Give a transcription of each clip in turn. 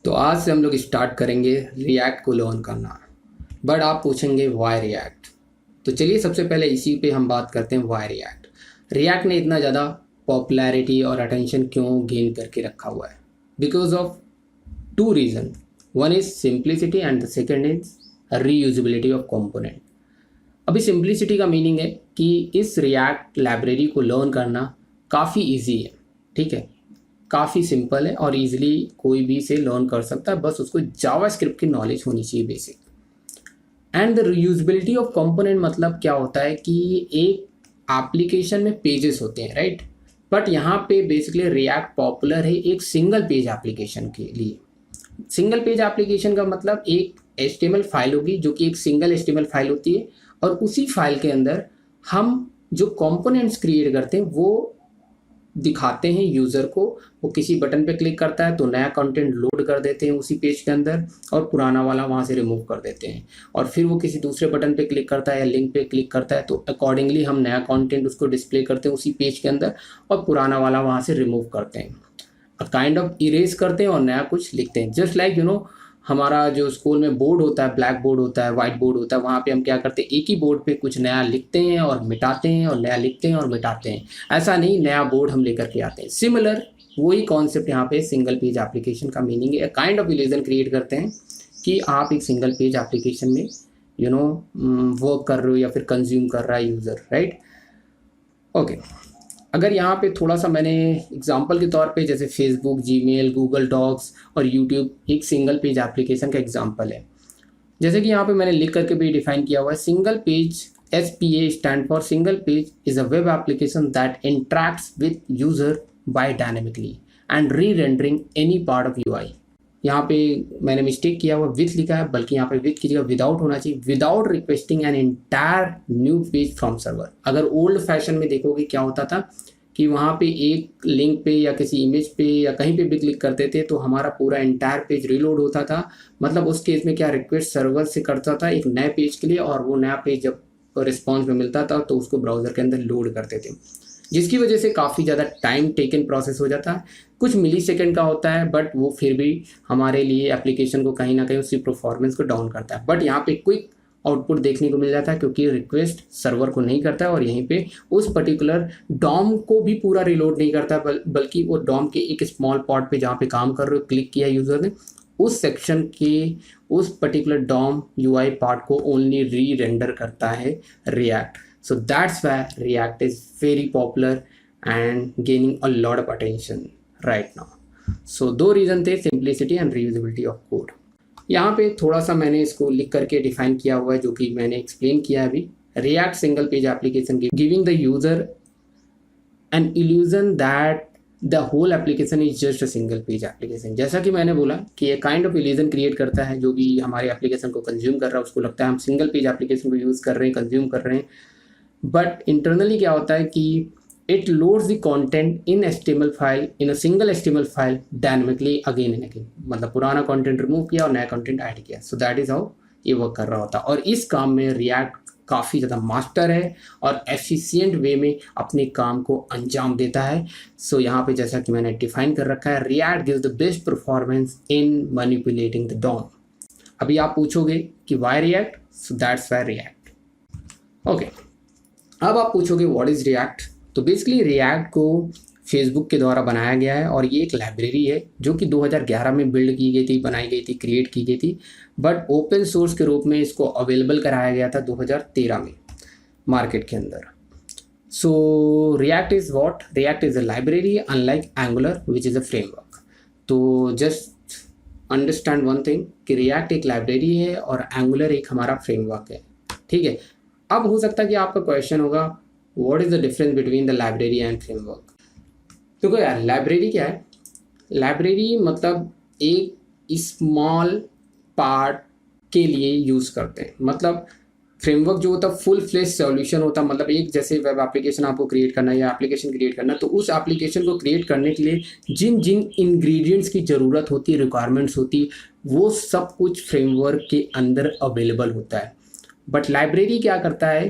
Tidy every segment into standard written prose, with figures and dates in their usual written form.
तो आज से हम लोग स्टार्ट करेंगे रिएक्ट को लर्न करना। बट आप पूछेंगे वाई रिएक्ट। तो चलिए सबसे पहले इसी पे हम बात करते हैं वाई रिएक्ट। रिएक्ट ने इतना ज़्यादा पॉपुलैरिटी और अटेंशन क्यों गेन करके रखा हुआ है? Because of two reason. One is simplicity and the second is reusability of component. अभी सिंप्लिसिटी का मीनिंग है कि इस रिएक्ट लाइब्रेरी को लर्न करना काफ़ी ईजी है। ठीक है, काफ़ी सिंपल है और इजीली कोई भी इसे लर्न कर सकता है, बस उसको जावास्क्रिप्ट की नॉलेज होनी चाहिए basic. And the reusability of component मतलब क्या होता है कि एक एप्लीकेशन में पेजेस होते हैं, राइट? बट यहाँ पे बेसिकली रिएक्ट पॉपुलर है एक सिंगल पेज एप्लीकेशन के लिए। सिंगल पेज एप्लीकेशन का मतलब एक HTML फाइल होगी जो कि एक सिंगल HTML फाइल होती है, और उसी फाइल के अंदर हम जो कंपोनेंट्स क्रिएट करते हैं वो दिखाते हैं यूज़र को। वो किसी बटन पे क्लिक करता है तो नया कंटेंट लोड कर देते हैं उसी पेज के अंदर, और पुराना वाला वहाँ से रिमूव कर देते हैं। और फिर वो किसी दूसरे बटन पे क्लिक करता है या लिंक पे क्लिक करता है तो अकॉर्डिंगली हम नया कंटेंट उसको डिस्प्ले करते हैं उसी पेज के अंदर, और पुराना वाला वहाँ से रिमूव करते हैं, काइंड ऑफ इरेज करते हैं और नया कुछ लिखते हैं। जस्ट लाइक हमारा जो स्कूल में बोर्ड होता है, ब्लैक बोर्ड होता है, वाइट बोर्ड होता है, वहाँ पे हम क्या करते हैं, एक ही बोर्ड पे कुछ नया लिखते हैं और मिटाते हैं और नया लिखते हैं और मिटाते हैं। ऐसा नहीं, नया बोर्ड हम लेकर के आते हैं। सिमिलर वही कॉन्सेप्ट यहाँ पे सिंगल पेज एप्लीकेशन का मीनिंग है। काइंड ऑफ इल्यूजन क्रिएट करते हैं कि आप एक सिंगल पेज एप्लीकेशन में वर्क कर रहे हो या फिर कंज्यूम कर रहा है यूज़र, राइट? ओके, अगर यहाँ पे थोड़ा सा मैंने एग्जांपल के तौर पे, जैसे फेसबुक, जीमेल, गूगल डॉक्स और यूट्यूब एक सिंगल पेज एप्लीकेशन का एग्जांपल है। जैसे कि यहाँ पे मैंने लिख करके भी डिफाइन किया हुआ है, single page SPA stand for single page is a web application that interacts with user by dynamically and re rendering any part of UI। यहाँ पे मैंने मिस्टेक किया हुआ, विथ लिखा है, बल्कि यहाँ पे विथ की जगह विदाउट होना चाहिए। Without requesting an entire new page from server. अगर ओल्ड फैशन में देखोगे क्या होता था कि वहाँ पे एक लिंक पे या किसी इमेज पे या कहीं पे भी क्लिक करते थे तो हमारा पूरा एंटायर पेज रीलोड होता था। मतलब उस केस में क्या, रिक्वेस्ट सर्वर से करता था एक नए पेज के लिए, और वो नया पेज जब रिस्पॉन्स में मिलता था तो उसको ब्राउज़र के अंदर लोड करते थे, जिसकी वजह से काफ़ी ज़्यादा टाइम टेकन प्रोसेस हो जाता है। कुछ मिली सेकेंड का होता है, बट वो फिर भी हमारे लिए एप्लीकेशन को कहीं ना कहीं उसकी परफॉर्मेंस को डाउन करता है। बट यहाँ पे क्विक आउटपुट देखने को मिल जाता है क्योंकि रिक्वेस्ट सर्वर को नहीं करता है, और यहीं पे उस पर्टिकुलर डॉम को भी पूरा रिलोड नहीं करता, बल्कि वो डॉम के एक स्मॉल पार्ट पे जहाँ पे काम कर रहे हो, क्लिक किया यूज़र ने, उस सेक्शन के उस पर्टिकुलर डॉम UI पार्ट को ओनली री रेंडर करता है react. So that's why React is very popular and gaining a lot of attention right now. So दो रीज़न थे, simplicity and reusability of code। यहाँ पे थोड़ा सा मैंने इसको लिख करके डिफाइन किया हुआ है जो कि मैंने एक्सप्लेन किया है अभी। React single page application giving the user an illusion that the whole application is just a single page application। जैसा कि मैंने बोला कि ये काइंड ऑफ इल्यूजन क्रिएट करता है, जो भी हमारे एप्लीकेशन को कंज्यूम कर रहा है उसको लगता है हम सिंगल पेज एप्लीकेशन को यूज़ कर रहे हैं, कंज्यूम कर रहे हैं। बट इंटरनली क्या होता है कि it loads the content in HTML file, in a single HTML file dynamically again and again. मतलब पुराना कंटेंट रिमूव किया और नया कंटेंट ऐड किया। सो दैट इज हाउ ये वर्क कर रहा होता है। और इस काम में रिएक्ट काफ़ी ज़्यादा मास्टर है और एफिशिएंट वे में अपने काम को अंजाम देता है। सो यहाँ पे जैसा कि मैंने डिफाइन कर रखा है, React gives the best performance in manipulating the DOM। अभी आप पूछोगे कि why React, so that's why React. Okay, अब आप पूछोगे व्हाट इज़ रिएक्ट। तो बेसिकली रिएक्ट को फेसबुक के द्वारा बनाया गया है, और ये एक लाइब्रेरी है जो कि 2011 में बिल्ड की गई थी, बनाई गई थी, क्रिएट की गई थी। बट ओपन सोर्स के रूप में इसको अवेलेबल कराया गया था 2013 में मार्केट के अंदर। So React is what? React is a library unlike Angular which is a framework. तो जस्ट अंडरस्टैंड वन थिंग कि रिएक्ट एक लाइब्रेरी है और एंगुलर एक हमारा फ्रेमवर्क है। ठीक है, अब हो सकता है कि आपका क्वेश्चन होगा what is the difference between the library and framework. देखो यार, लाइब्रेरी क्या है? लाइब्रेरी मतलब एक स्मॉल पार्ट के लिए यूज़ करते हैं। मतलब फ्रेमवर्क जो होता है फुल फ्लेज सॉल्यूशन होता है। मतलब एक जैसे वेब एप्लीकेशन आपको क्रिएट करना है या एप्लीकेशन क्रिएट करना है, तो उस एप्लीकेशन को क्रिएट करने के लिए जिन जिन इंग्रेडिएंट्स की ज़रूरत होती है, रिक्वायरमेंट्स होती है, वो सब कुछ फ्रेमवर्क के अंदर अवेलेबल होता है। बट लाइब्रेरी क्या करता है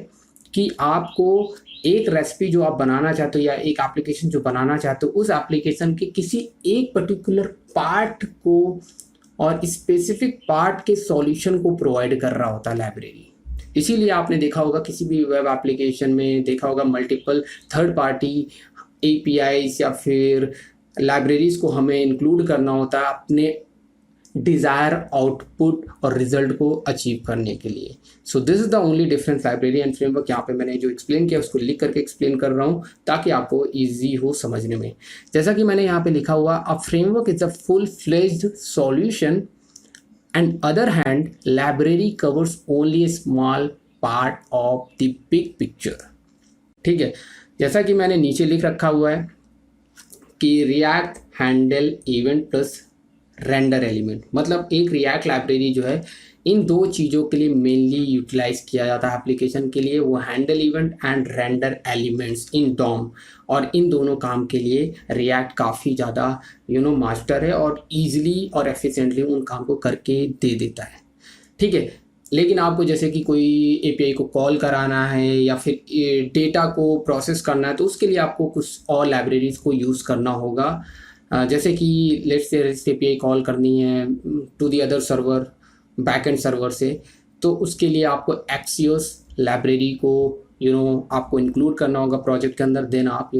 कि आपको एक रेसिपी जो आप बनाना चाहते हो या एक एप्लीकेशन जो बनाना चाहते हो, उस एप्लीकेशन के किसी एक पर्टिकुलर पार्ट को और स्पेसिफिक पार्ट के सॉल्यूशन को प्रोवाइड कर रहा होता है लाइब्रेरी। इसीलिए आपने देखा होगा किसी भी वेब एप्लीकेशन में देखा होगा मल्टीपल थर्ड पार्टी एपीआईज या फिर लाइब्रेरीज को हमें इंक्लूड करना होता है अपने डिज़ायर आउटपुट और रिजल्ट को अचीव करने के लिए। So this is the only difference library and framework. यहाँ पे मैंने जो एक्सप्लेन किया उसको लिख करके एक्सप्लेन कर रहा हूँ ताकि आपको ईजी हो समझने में। जैसा कि मैंने यहाँ पे लिखा हुआ, a framework is a full fledged solution and other hand library covers only A small part of the big picture. ठीक है, जैसा कि मैंने नीचे लिख रखा हुआ है कि react handle event plus render element, मतलब एक रिएक्ट लाइब्रेरी जो है इन दो चीज़ों के लिए मेनली यूटिलाइज किया जाता है एप्लीकेशन के लिए, वो handle event and render elements in DOM. और इन दोनों काम के लिए रिएक्ट काफ़ी ज़्यादा मास्टर है और ईजिली और एफिशिएंटली उन काम को करके दे देता है। ठीक है, लेकिन आपको जैसे कि कोई एपीआई को कॉल कराना है या फिर डेटा को प्रोसेस करना है तो उसके लिए आपको कुछ और लाइब्रेरीज को यूज़ करना होगा। जैसे कि let's say rest API call करनी है to the other server backend server से, तो उसके लिए आपको एक्सियोस लाइब्रेरी को आपको इंक्लूड करना होगा प्रोजेक्ट के अंदर। देन आप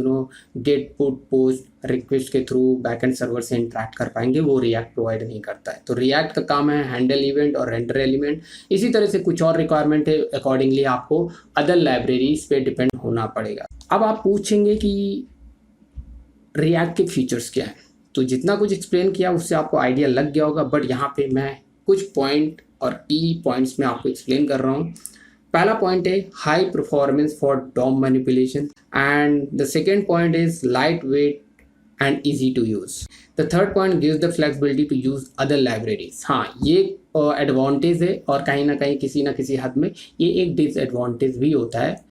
गेट पुट पोस्ट रिक्वेस्ट के थ्रू बैकएंड सर्वर से इंटरेक्ट कर पाएंगे, वो रिएक्ट प्रोवाइड नहीं करता है। तो रिएक्ट का काम है हैंडल इवेंट और रेंडर एलिमेंट। इसी तरह से कुछ और रिक्वायरमेंट है, अकॉर्डिंगली आपको अदर लाइब्रेरीज पे डिपेंड होना पड़ेगा। अब आप पूछेंगे कि रिएक्ट के फीचर्स क्या हैं, तो जितना कुछ एक्सप्लेन किया उससे आपको आइडिया लग गया होगा, बट यहाँ पे मैं कुछ पॉइंट और की पॉइंट्स में आपको एक्सप्लेन कर रहा हूँ। पहला पॉइंट है high performance for DOM manipulation and the second point is light weight and easy to use. The third point gives the flexibility to use other libraries. हाँ, ये एडवांटेज है और कहीं ना कहीं किसी ना किसी हद में ये एक डिसएडवांटेज भी होता है।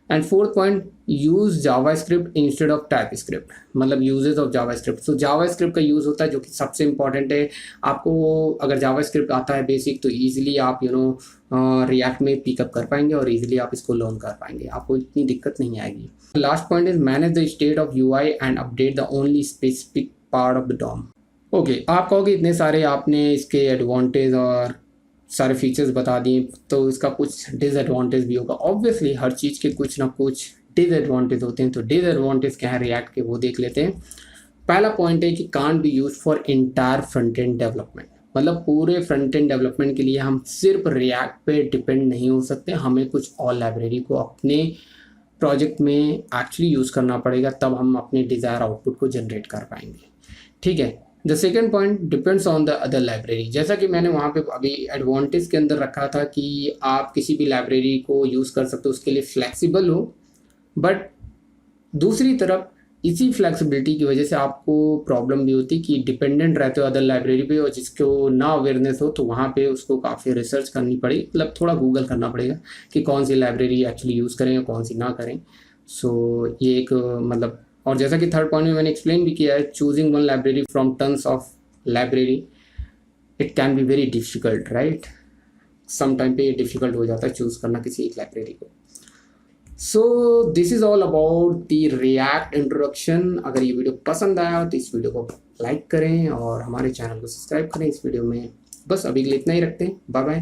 And fourth point, use JavaScript instead of TypeScript, मतलब uses of JavaScript. So JavaScript का यूज़ होता है जो कि सबसे इंपॉर्टेंट है। आपको अगर जावास्क्रिप्ट आता है बेसिक तो ईजिली आप रिएक्ट में पिकअप कर पाएंगे और ईजिली आप इसको लर्न कर पाएंगे, आपको इतनी दिक्कत नहीं आएगी। Last point is manage the state of UI and update the only specific part of the DOM. Okay, आप कहोगे इतने सारे आपने इसके एडवांटेज और सारे फीचर्स बता दिए, तो इसका कुछ डिसएडवांटेज भी होगा। ऑब्वियसली हर चीज़ के कुछ ना कुछ डिसएडवांटेज होते हैं, तो डिसएडवांटेज क्या है रिएक्ट के वो देख लेते हैं। पहला पॉइंट है कि can't be use for entire front end development, मतलब पूरे फ्रंट एंड डेवलपमेंट के लिए हम सिर्फ रिएक्ट पे डिपेंड नहीं हो सकते, हमें कुछ और लाइब्रेरी को अपने प्रोजेक्ट में एक्चुअली यूज़ करना पड़ेगा, तब हम अपने डिज़ायर आउटपुट को जनरेट कर पाएंगे। ठीक है, the second point depends on the other library. जैसा कि मैंने वहाँ पे अभी एडवांटेज के अंदर रखा था कि आप किसी भी लाइब्रेरी को यूज़ कर सकते हो, उसके लिए फ्लेक्सिबल हो, बट दूसरी तरफ इसी फ्लेक्सिबिलिटी की वजह से आपको प्रॉब्लम भी होती कि डिपेंडेंट रहते हो अदर लाइब्रेरी पे, और जिसको ना अवेयरनेस हो तो वहाँ पे उसको काफ़ी रिसर्च करनी पड़ेगी, मतलब थोड़ा गूगल करना पड़ेगा कि कौन सी लाइब्रेरी एक्चुअली यूज़ करें या कौन सी ना करें। सो ये एक मतलब, और जैसा कि थर्ड पॉइंट में मैंने एक्सप्लेन भी किया है, choosing one library from tons of library it can be very difficult, right. Some time पे ये डिफिकल्ट हो जाता है चूज़ करना किसी एक लाइब्रेरी को। So this is all about the react introduction. अगर ये वीडियो पसंद आया तो इस वीडियो को लाइक करें और हमारे चैनल को सब्सक्राइब करें। इस वीडियो में बस अभी के लिए इतना ही रखते हैं, बाय बाय।